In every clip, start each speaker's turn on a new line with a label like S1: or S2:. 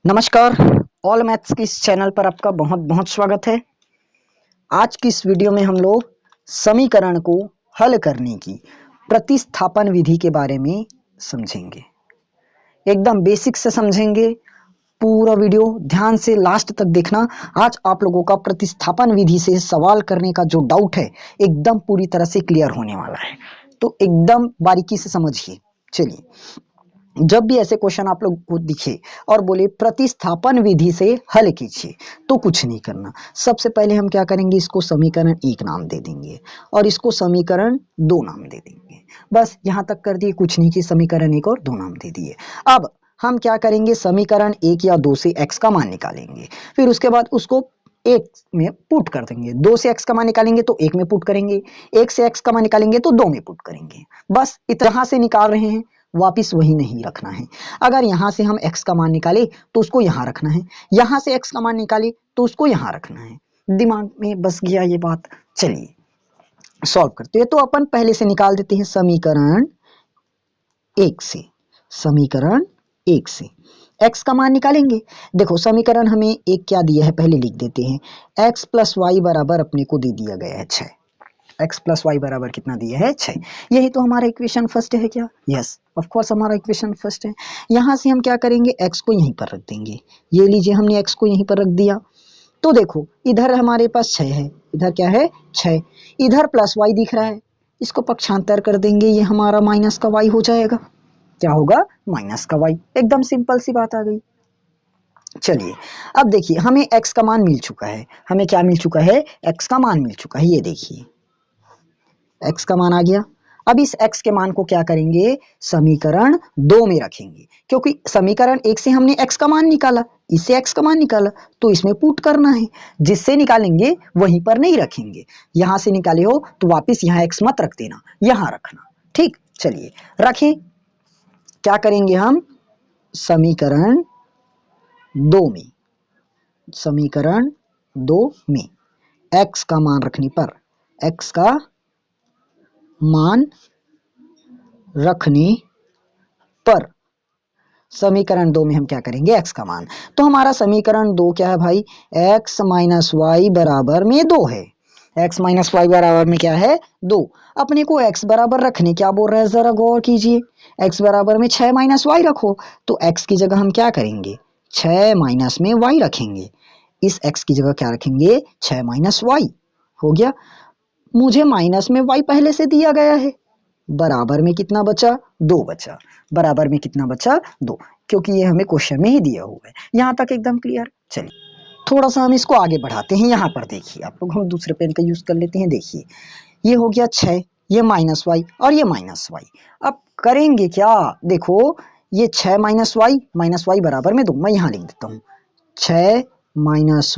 S1: नमस्कार। All maths की इस चैनल पर आपका बहुत बहुत स्वागत है। आज की इस वीडियो में हम लोग समीकरण को हल करने की प्रतिस्थापन विधि के बारे में समझेंगे। एकदम बेसिक से समझेंगे। पूरा वीडियो ध्यान से लास्ट तक देखना। आज आप लोगों का प्रतिस्थापन विधि से सवाल करने का जो डाउट है एकदम पूरी तरह से क्लियर होने वाला है, तो एकदम बारीकी से समझिए। चलिए, जब भी ऐसे क्वेश्चन आप लोग को दिखे और बोले प्रतिस्थापन विधि से हल कीजिए, तो कुछ नहीं करना। सबसे पहले हम क्या करेंगे, इसको समीकरण 1 नाम दे देंगे और इसको समीकरण 2 नाम दे देंगे। बस यहाँ तक कर दिए, कुछ नहीं कि समीकरण 1 और 2 नाम दे दिए। अब हम क्या करेंगे, समीकरण 1 या 2 से x का मान निकालेंगे, फिर उसके बाद उसको एक में पुट कर देंगे। 2 से x का मान निकालेंगे तो 1 में पुट करेंगे, 1 से x का मान निकालेंगे तो 2 में पुट करेंगे। बस इतना से निकाल रहे हैं, वापिस वही नहीं रखना है। अगर यहाँ से हम x का मान निकाले तो उसको यहाँ रखना है, यहाँ से x का मान निकाले तो उसको यहाँ रखना है। दिमाग में बस गया ये बात। चलिए सॉल्व करते हैं। तो अपन पहले से निकाल देते हैं समीकरण 1 से। समीकरण 1 से x का मान निकालेंगे। देखो समीकरण हमें एक क्या दिया है, पहले लिख देते हैं। x प्लस वाई बराबर अपने को दे दिया गया है 6। x प्लस वाई बराबर कितना दिया है, 6। यही तो हमारा इक्वेशन फर्स्ट है क्या? यस, ऑफ कोर्स हमारा इक्वेशन फर्स्ट है। यहाँ से हम क्या करेंगे, x को यहीं पर रख देंगे। ये लीजिए, हमने x को यहीं पर रख दिया। तो देखो इधर हमारे पास 6 है, इधर क्या है 6, इधर प्लस y दिख रहा है, इसको पक्षांतर कर देंगे, ये हमारा माइनस का y हो जाएगा। क्या होगा, माइनस का y। एकदम सिंपल सी बात आ गई। चलिए अब देखिए, हमें x का मान मिल चुका है। हमें क्या मिल चुका है, x का मान मिल चुका है। ये देखिए x का मान आ गया। अब इस x के मान को क्या करेंगे, समीकरण 2 में रखेंगे, क्योंकि समीकरण 1 से हमने x का मान निकाला, इससे x का मान निकाला, तो इसमें पुट करना है। जिससे निकालेंगे वहीं पर नहीं रखेंगे। यहां से निकाले हो तो वापस यहाँ x मत रख देना, यहां रखना। ठीक, चलिए रखें। क्या करेंगे हम, समीकरण 2 में, समीकरण 2 में x का मान रखने पर, x का मान रखने पर समीकरण 2 में हम क्या करेंगे, x का मान। तो हमारा समीकरण 2 क्या है भाई, x माइनस वाई बराबर में 2 है। x माइनस वाई बराबर में क्या है, 2। अपने को x बराबर रखने क्या बोल रहा है, जरा गौर कीजिए। x बराबर में 6 माइनस वाई रखो, तो x की जगह हम क्या करेंगे, 6 माइनस में y रखेंगे। इस x की जगह क्या रखेंगे, 6 माइनस वाई। हो गया। मुझे माइनस में y पहले से दिया गया है, बराबर में कितना बचा, 2 बचा। बराबर में कितना बचा, 2, क्योंकि ये हमें क्वेश्चन में ही दिया हुआ है। यहाँ तक एकदम क्लियर। चलिए थोड़ा सा हम इसको आगे बढ़ाते हैं। यहाँ पर देखिए आप लोग, हम दूसरे पेन का यूज कर लेते हैं। देखिए ये हो गया 6, ये माइनस वाई और ये माइनस वाई। अब करेंगे क्या, देखो ये 6 माइनस वाई बराबर में 2, मैं यहाँ लिख देता हूँ 6 माइनस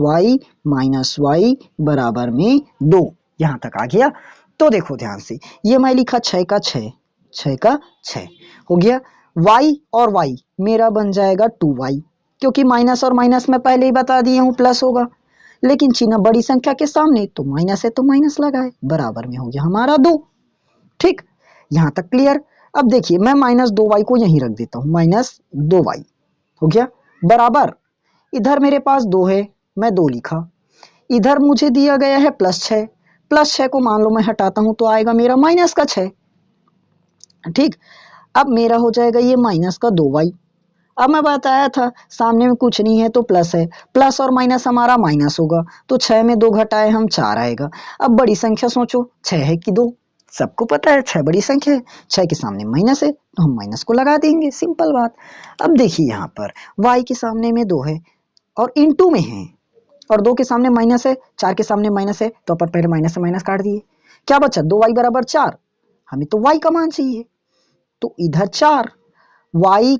S1: वाई बराबर में 2। यहाँ तक आ गया। तो देखो ध्यान से, ये मैं लिखा 6 का 6, 6 का 6 हो गया। y और y मेरा बन जाएगा 2y, क्योंकि माइनस और माइनस में पहले ही बता दिया हूँ प्लस होगा, लेकिन चिन्ह बड़ी संख्या के सामने तो माइनस है, तो माइनस लगाए, बराबर में हो गया हमारा 2। ठीक, यहाँ तक क्लियर। अब देखिए मैं माइनस 2y को यहीं रख देता हूँ, माइनस 2y हो गया, बराबर इधर मेरे पास 2 है, मैं 2 लिखा। इधर मुझे दिया गया है प्लस 6, प्लस 6 को मान लो मैं हटाता हूं तो आएगा मेरा माइनस का 6। ठीक, अब मेरा हो जाएगा ये माइनस का 2y। अब मैं बताया था सामने में कुछ नहीं है तो प्लस है, प्लस और माइनस हमारा माइनस होगा, तो 6 में 2 घटाए हम 4 आएगा। अब बड़ी संख्या सोचो, 6 है कि 2, सबको पता है 6 बड़ी संख्या है, 6 के सामने माइनस है तो हम माइनस को लगा देंगे, सिंपल बात। अब देखिए यहाँ पर y के सामने में 2 है और इनटू में है, और 2 के सामने माइनस है, 4 के सामने माइनस है, तो अपन पहले माइनस से माइनस काट दिए। क्या बचा, 2y बराबर 4। हमें तो y का मान चाहिए, तो इधर 4, y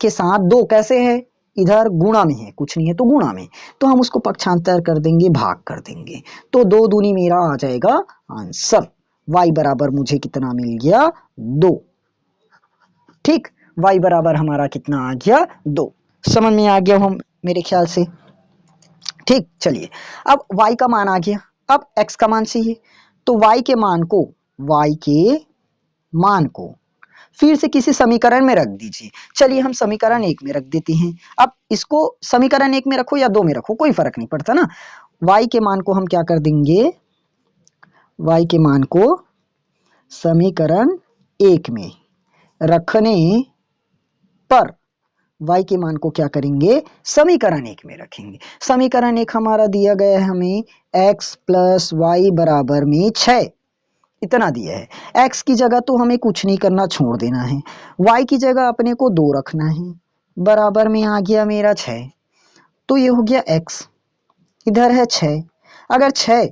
S1: के साथ 2 कैसे है, इधर गुणा में है, कुछ नहीं है तो गुणा में, तो हम उसको पक्षांतर कर देंगे, भाग कर देंगे, तो 2 दूनी मेरा आ जाएगा आंसर। y बराबर मुझे कितना मिल गया, 2। ठीक, y बराबर हमारा कितना आ गया, 2। समझ में आ गया हम मेरे ख्याल से। ठीक, चलिए अब y का मान आ गया, अब x का मान चाहिए, तो y के मान को फिर से किसी समीकरण में रख दीजिए। चलिए हम समीकरण 1 में रख देते हैं। अब इसको समीकरण 1 में रखो या 2 में रखो, कोई फर्क नहीं पड़ता ना। y के मान को हम क्या कर देंगे, y के मान को समीकरण 1 में रखने पर y के मान को क्या करेंगे, समीकरण 1 में रखेंगे। समीकरण 1 हमारा दिया गया है हमें x प्लस वाई बराबर में 6, इतना दिया है। x की जगह तो हमें कुछ नहीं करना, छोड़ देना है। y की जगह अपने को 2 रखना है, बराबर में आ गया मेरा 6। तो ये हो गया x, इधर है 6। अगर 6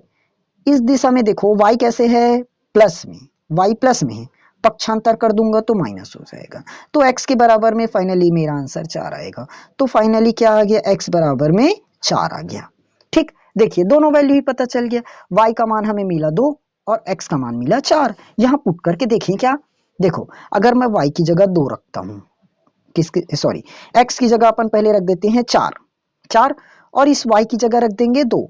S1: इस दिशा में देखो, y कैसे है, प्लस में, y प्लस में है, पक्षांतर कर दूंगा तो माइनस हो जाएगा। तो x के बराबर में फाइनली मेरा आंसर 4 आएगा। तो फाइनली क्या आ गया, x बराबर में 4 आ गया। ठीक, देखिए दोनों वैल्यू ही पता चल गया। y का मान हमें मिला 2 और x का मान मिला 4। यहाँ पुट करके देखिए क्या, देखो अगर मैं y की जगह 2 रखता हूँ, किसके सॉरी x की जगह अपन पहले रख देते हैं 4 और इस y की जगह रख देंगे 2,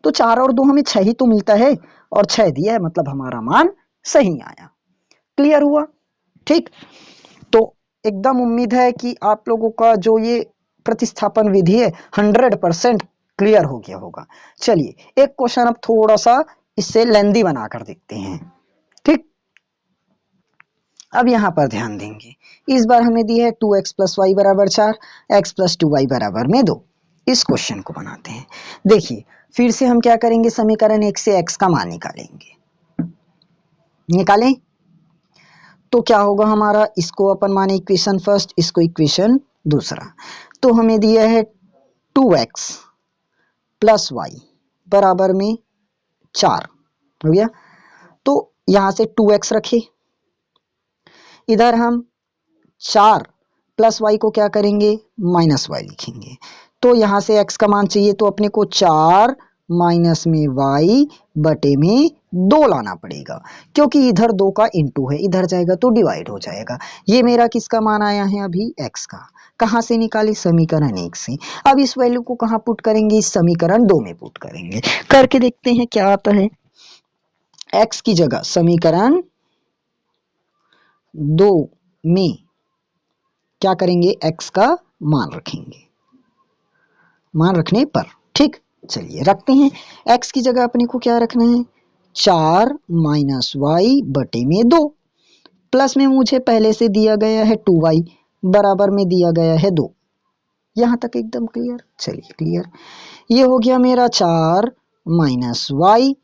S1: तो 4 और 2 हमें 6 ही तो मिलता है और 6 दिया है, मतलब हमारा मान सही आया। क्लियर हुआ? ठीक, तो एकदम उम्मीद है कि आप लोगों का जो ये प्रतिस्थापन विधि है 100% क्लियर हो गया होगा। चलिए एक क्वेश्चन अब थोड़ा सा इससे लेंदी बनाकर देखते हैं। ठीक, अब यहां पर ध्यान देंगे, इस बार हमें दी है 2x प्लस वाई बराबर 4, x प्लस 2y बराबर में 2। इस क्वेश्चन को बनाते हैं। देखिए फिर से हम क्या करेंगे, समीकरण 1 से x का मान निकालेंगे। निकालें तो क्या होगा हमारा, इसको अपन माने इक्वेशन फर्स्ट, इसको इक्वेशन दूसरा। तो हमें दिया है 2x प्लस वाई बराबर में 4, हो गया। तो यहां से 2x रखे, इधर हम 4 प्लस वाई को क्या करेंगे, माइनस वाई लिखेंगे। तो यहां से x का मान चाहिए, तो अपने को 4 माइनस में y बटे में 2 लाना पड़ेगा, क्योंकि इधर 2 का इंटू है, इधर जाएगा तो डिवाइड हो जाएगा। ये मेरा किसका मान आया है अभी, x का। कहां से निकाले, समीकरण 1 से। अब इस वैल्यू को कहां पुट करेंगे, इस समीकरण 2 में पुट करेंगे। करके देखते हैं क्या आता है। x की जगह समीकरण 2 में क्या करेंगे, x का मान रखेंगे। मान रखने पर, ठीक, चलिए रखते हैं। x की जगह अपने को क्या रखना है, 4 माइनस वाई बटे में 2, प्लस में मुझे पहले से दिया गया है 2y बराबर में दिया गया है 2। यहां तक एकदम क्लियर? चलिए क्लियर। ये हो गया मेरा 4 माइनस वाई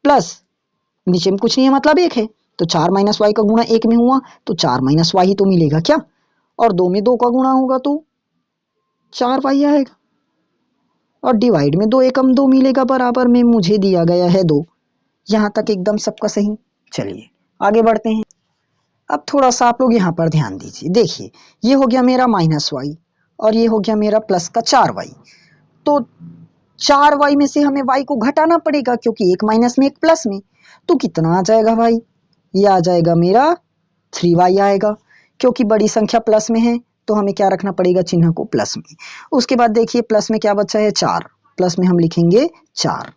S1: प्लस, नीचे में कुछ नहीं है मतलब 1 है, तो 4 माइनस वाई का गुणा 1 में हुआ तो 4 माइनस वाई ही तो मिलेगा क्या, और 2 में 2 का गुणा होगा तो 4 वाई आएगा, और डिवाइड में 2 एकम 2 मिलेगा, बराबर में मुझे दिया गया है 2। यहां तक एकदम सबका सही। चलिए आगे बढ़ते हैं। अब थोड़ा सा आप लोग यहाँ पर ध्यान दीजिए। देखिए ये हो गया मेरा माइनस वाई और ये हो गया मेरा प्लस का 4y। तो 4y में से हमें y को घटाना पड़ेगा, क्योंकि एक माइनस में एक प्लस में। तो कितना आ जाएगा भाई, ये आ जाएगा मेरा 3y आएगा, क्योंकि बड़ी संख्या प्लस में है तो हमें क्या रखना पड़ेगा, चिन्ह को प्लस में। उसके बाद देखिए प्लस में क्या बचा है, 4, प्लस में हम लिखेंगे 4,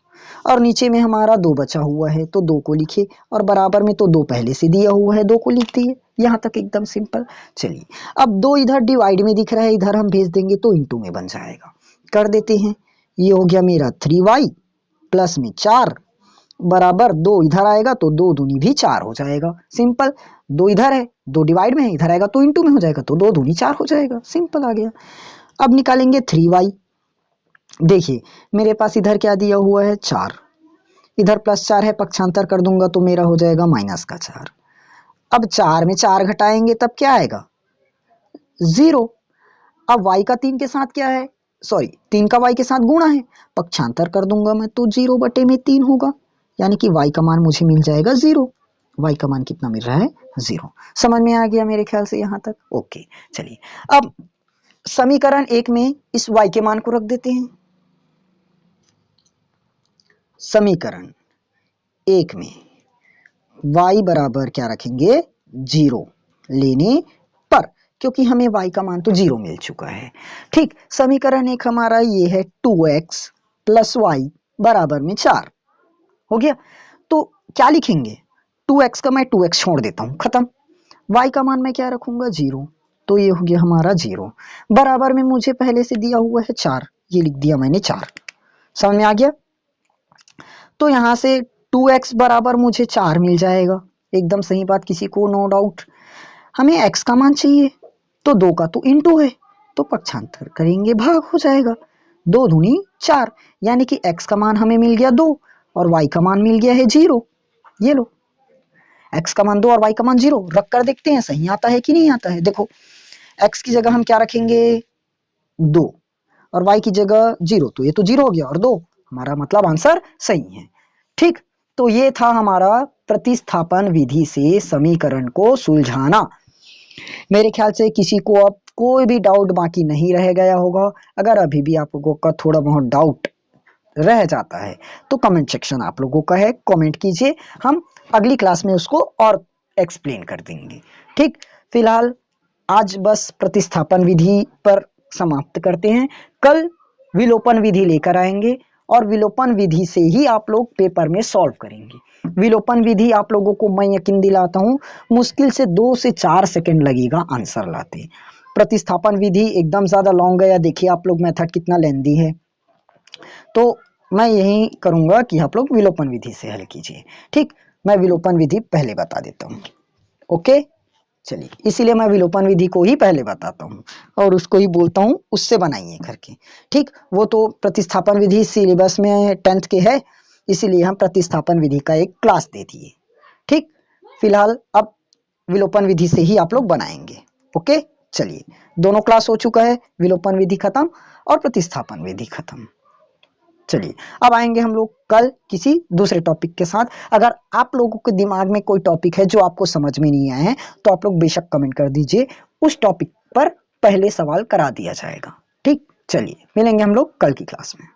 S1: और नीचे में हमारा 2 बचा हुआ है तो 2 को लिखे, और बराबर में तो 2 पहले से दिया हुआ है, 2 को लिख दिए। यहाँ तक एकदम सिंपल। चलिए अब 2 इधर डिवाइड में दिख रहा है, इधर हम भेज देंगे तो इंटू में बन जाएगा। कर देते हैं। ये हो गया मेरा 3y प्लस में 4 बराबर 2 इधर आएगा तो 2 दूनी भी 4 हो जाएगा। सिंपल, 2 इधर है, 2 डिवाइड में है, इधर आएगा तो इंटू में हो जाएगा, तो 2 दूनी 4 हो जाएगा। सिंपल आ गया। अब निकालेंगे 3y। देखिए मेरे पास इधर क्या दिया हुआ है, 4, इधर प्लस 4 है, पक्षांतर कर दूंगा तो मेरा हो जाएगा माइनस का 4। अब 4 में 4 घटाएंगे तब क्या आएगा, 0। अब y का 3 के साथ क्या है, सॉरी 3 का y के साथ गुणा है, पक्षांतर कर दूंगा मैं तो 0 बटे में 3 होगा, यानी कि y का मान मुझे मिल जाएगा 0। y का मान कितना मिल रहा है, 0। समझ में आ गया मेरे ख्याल से यहाँ तक? ओके चलिए अब समीकरण 1 में इस y के मान को रख देते हैं। समीकरण 1 में y बराबर क्या रखेंगे, 0 लेने पर, क्योंकि हमें y का मान तो 0 मिल चुका है। ठीक, समीकरण 1 हमारा ये है 2x प्लस वाई बराबर में 4, हो गया। तो क्या लिखेंगे, 2x का मैं 2x छोड़ देता हूं, खत्म, y का मान मैं क्या रखूंगा 0, तो ये हो गया हमारा 0। बराबर में मुझे पहले से दिया हुआ है 4, ये लिख दिया मैंने 4। समझ में आ गया? तो यहाँ से 2x बराबर मुझे 4 मिल जाएगा। एकदम सही बात, किसी को नो डाउट। हमें x का मान चाहिए, तो 2 का तो इंटू है, तो पक्षांतर करेंगे भाग हो जाएगा। 2 दूनी 4, यानी कि x का मान हमें मिल गया 2 और y का मान मिल गया है 0। ये लो, x का मान 2 और y का मान 0 रख कर देखते हैं सही आता है कि नहीं आता है। देखो x की जगह हम क्या रखेंगे 2 और y की जगह 0, तो ये तो 0 हो गया और 2, हमारा मतलब आंसर सही है। ठीक, तो ये था हमारा प्रतिस्थापन विधि से समीकरण को सुलझाना। मेरे ख्याल से किसी को अब कोई भी डाउट बाकी नहीं रह गया होगा। अगर अभी भी आप लोगों का थोड़ा बहुत डाउट रह जाता है तो कमेंट सेक्शन आप लोगों का है, कमेंट कीजिए, हम अगली क्लास में उसको और एक्सप्लेन कर देंगे। ठीक, फिलहाल आज बस प्रतिस्थापन विधि पर समाप्त करते हैं। कल विलोपन विधि लेकर आएंगे और विलोपन विधि से ही आप लोग पेपर में सॉल्व करेंगे। विलोपन विधि आप लोगों को मैं यकीन दिलाता हूँ मुश्किल से 2 से 4 सेकंड लगेगा आंसर लाते। प्रतिस्थापन विधि एकदम ज्यादा लॉन्ग गया, देखिए आप लोग मेथड कितना लेंदी है। तो मैं यही करूंगा कि आप लोग विलोपन विधि से हल कीजिए। ठीक, मैं विलोपन विधि पहले बता देता हूँ। ओके, चलिए, इसीलिए मैं विलोपन विधि को ही पहले बताता हूँ और उसको ही बोलता हूँ उससे बनाइए करके। ठीक, वो तो प्रतिस्थापन विधि सिलेबस में 10th के है, इसीलिए हम प्रतिस्थापन विधि का एक क्लास दे दिए। ठीक, फिलहाल अब विलोपन विधि से ही आप लोग बनाएंगे। ओके, चलिए, दोनों क्लास हो चुका है, विलोपन विधि खत्म और प्रतिस्थापन विधि खत्म। चलिए, अब आएंगे हम लोग कल किसी दूसरे टॉपिक के साथ। अगर आप लोगों के दिमाग में कोई टॉपिक है जो आपको समझ में नहीं आया है तो आप लोग बेशक कमेंट कर दीजिए, उस टॉपिक पर पहले सवाल करा दिया जाएगा। ठीक, चलिए मिलेंगे हम लोग कल की क्लास में।